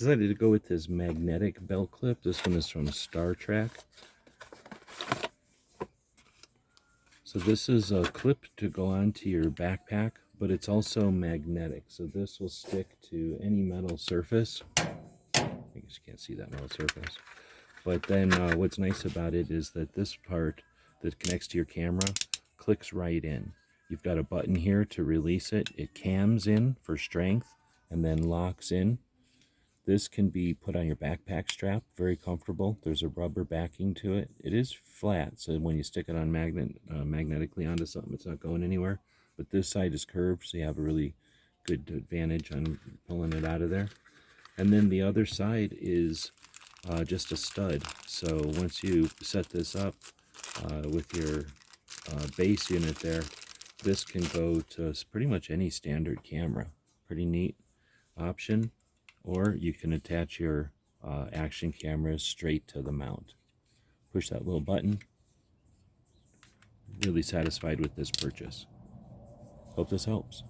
decided to go with this magnetic belt clip. This one is from Star Trek. So this is a clip to go onto your backpack, but it's also magnetic. So this will stick to any metal surface. I guess you can't see that metal surface. But then what's nice about it is that this part that connects to your camera clicks right in. You've got a button here to release it. It cams in for strength and then locks in. This can be put on your backpack strap, very comfortable. There's a rubber backing to it. It is flat, so when you stick it on magnetically onto something, it's not going anywhere. But this side is curved, so you have a really good advantage on pulling it out of there. And then the other side is just a stud. So once you set this up with your base unit there, this can go to pretty much any standard camera. Pretty neat option. Or you can attach your action cameras straight to the mount. Push that little button. Really satisfied with this purchase. Hope this helps.